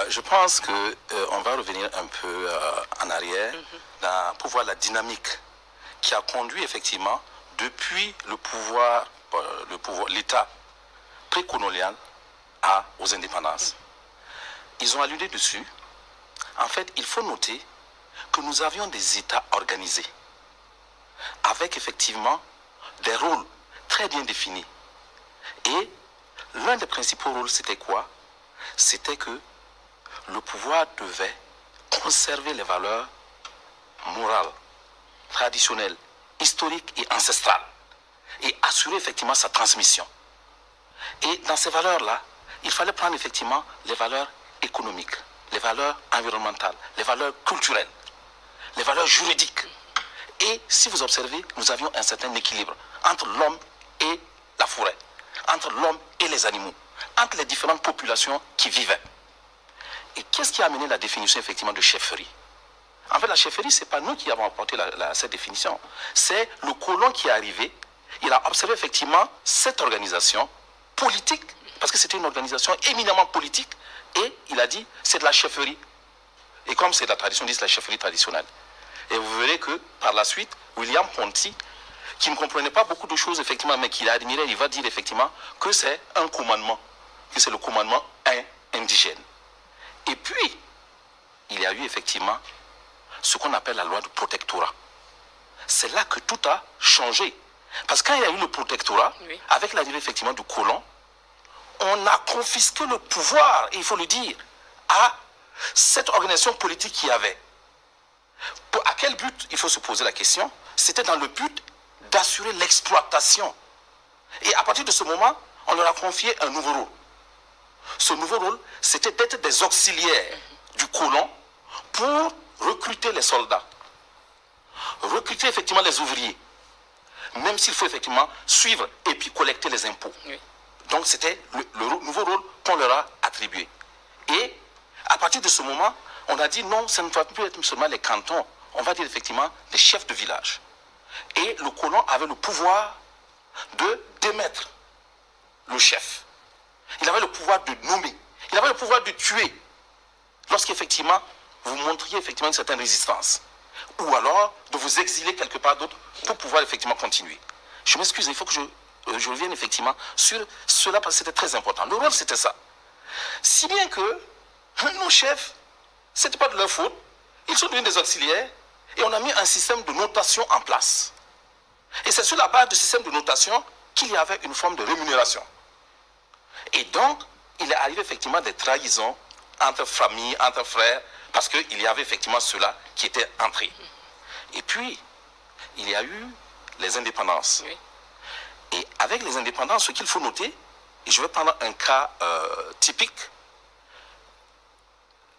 Je pense que on va revenir un peu en arrière pour voir la dynamique qui a conduit effectivement depuis l'État précolonial aux indépendances. Ils ont alludé dessus. En fait, il faut noter que nous avions des États organisés avec effectivement des rôles très bien définis. Et l'un des principaux rôles, c'était quoi? C'était que le pouvoir devait conserver les valeurs morales, traditionnelles, historiques et ancestrales et assurer effectivement sa transmission. Et dans ces valeurs-là, il fallait prendre effectivement les valeurs économiques, les valeurs environnementales, les valeurs culturelles, les valeurs juridiques. Et si vous observez, nous avions un certain équilibre entre l'homme et la forêt, entre l'homme et les animaux, entre les différentes populations qui vivaient. Et qu'est-ce qui a amené la définition effectivement de chefferie? En fait, la chefferie, ce n'est pas nous qui avons apporté cette définition. C'est le colon qui est arrivé. Il a observé effectivement cette organisation politique, parce que c'était une organisation éminemment politique, et il a dit, c'est de la chefferie. Et comme c'est la tradition, dit c'est la chefferie traditionnelle. Et vous verrez que, par la suite, William Ponty, qui ne comprenait pas beaucoup de choses, effectivement, mais qui l'admirait, il va dire effectivement que c'est un commandement, que c'est le commandement indigène. Et puis, il y a eu effectivement ce qu'on appelle la loi de protectorat. C'est là que tout a changé. Parce que quand il y a eu le protectorat, oui, avec l'arrivée effectivement du colon, on a confisqué le pouvoir, et il faut le dire, à cette organisation politique qu'il y avait. À quel but? Il faut se poser la question. C'était dans le but d'assurer l'exploitation. Et à partir de ce moment, on leur a confié un nouveau rôle. Ce nouveau rôle, c'était d'être des auxiliaires du colon pour recruter les soldats, recruter effectivement les ouvriers, même s'il faut effectivement suivre et puis collecter les impôts. Oui. Donc c'était le nouveau rôle qu'on leur a attribué. Et à partir de ce moment, on a dit non, ça ne doit plus être seulement les cantons, on va dire effectivement les chefs de village. Et le colon avait le pouvoir de démettre le chef. Il avait le pouvoir de nommer. Il avait le pouvoir de tuer lorsqu'effectivement vous montriez effectivement une certaine résistance. Ou alors de vous exiler quelque part d'autre pour pouvoir effectivement continuer. Je m'excuse, il faut que je revienne effectivement sur cela parce que c'était très important. Le rôle c'était ça. Si bien que nos chefs, ce n'était pas de leur faute, ils sont devenus des auxiliaires et on a mis un système de notation en place. Et c'est sur la base du système de notation qu'il y avait une forme de rémunération. Et donc, il est arrivé effectivement des trahisons entre familles, entre frères, parce qu'il y avait effectivement cela qui était entré. Et puis, il y a eu les indépendances. Oui. Et avec les indépendances, ce qu'il faut noter, et je vais prendre un cas typique,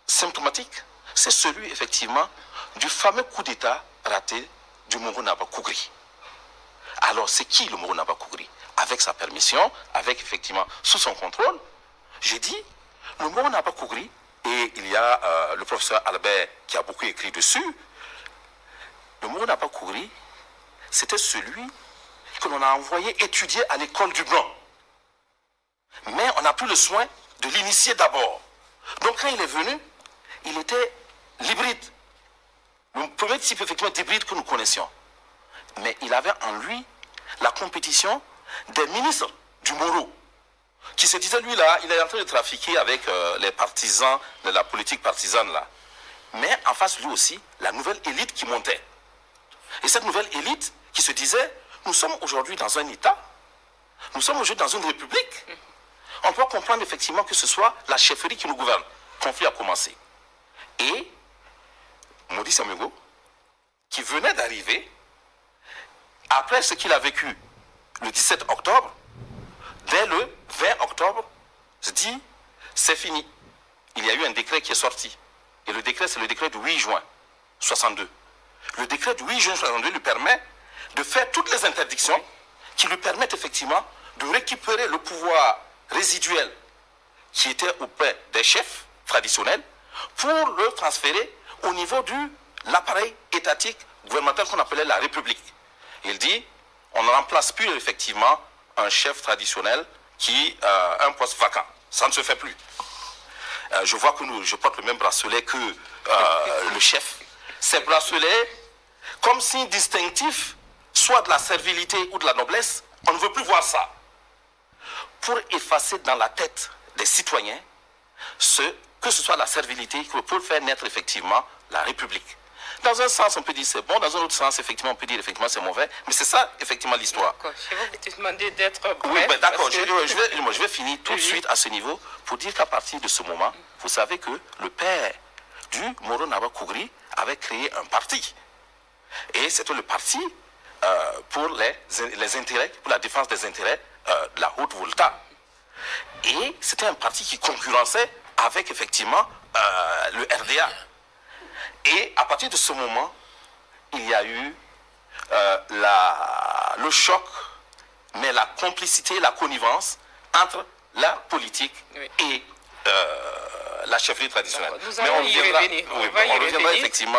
symptomatique, c'est celui effectivement du fameux coup d'État raté du Moro Naba Kougri. Alors, c'est qui le Moro Naba Kougri? Avec sa permission, avec effectivement sous son contrôle, j'ai dit, le Moro Naba Kougri, et il y a le professeur Albert qui a beaucoup écrit dessus, le Moro Naba Kougri, c'était celui que l'on a envoyé étudier à l'école du Blanc. Mais on n'a plus le soin de l'initier d'abord. Donc quand il est venu, il était l'hybride. Le premier type effectivement d'hybride que nous connaissions. Mais il avait en lui la compétition des ministres du Moro, qui se disaient, lui là, il est en train de trafiquer avec les partisans de la politique partisane là. Mais en face lui aussi, la nouvelle élite qui montait. Et cette nouvelle élite qui se disait, nous sommes aujourd'hui dans un État, nous sommes aujourd'hui dans une république. On peut comprendre effectivement que ce soit la chefferie qui nous gouverne. Le conflit a commencé. Et Maurice Amégo, qui venait d'arriver, après ce qu'il a vécu le 17 octobre, dès le 20 octobre, se dit, c'est fini. Il y a eu un décret qui est sorti. Et le décret, c'est le décret du 8 juin 62. Le décret du 8 juin 62 lui permet de faire toutes les interdictions qui lui permettent effectivement de récupérer le pouvoir résiduel qui était auprès des chefs traditionnels pour le transférer au niveau de l'appareil étatique gouvernemental qu'on appelait la République. Il dit, on ne remplace plus effectivement un chef traditionnel qui a un poste vacant. Ça ne se fait plus. je vois que je porte le même bracelet que le chef. Ces bracelets, comme signe distinctif, soit de la servilité ou de la noblesse, on ne veut plus voir ça. Pour effacer dans la tête des citoyens que ce soit la servilité, pour faire naître effectivement la République. Dans un sens, on peut dire c'est bon, dans un autre sens, effectivement, on peut dire effectivement c'est mauvais, mais c'est ça, effectivement, l'histoire. Je vais vous demander d'être bref. Oui, ben, d'accord, que... je vais finir tout de suite à ce niveau pour dire qu'à partir de ce moment, vous savez que le père du Moro Naba Kougri avait créé un parti. Et c'était le parti pour les intérêts, pour la défense des intérêts de la Haute-Volta. Et c'était un parti qui concurrençait avec effectivement le RDA. Et à partir de ce moment, il y a eu le choc, mais la complicité, la connivence entre la politique et la chefferie traditionnelle. Nous allons y revenir. On reviendra effectivement...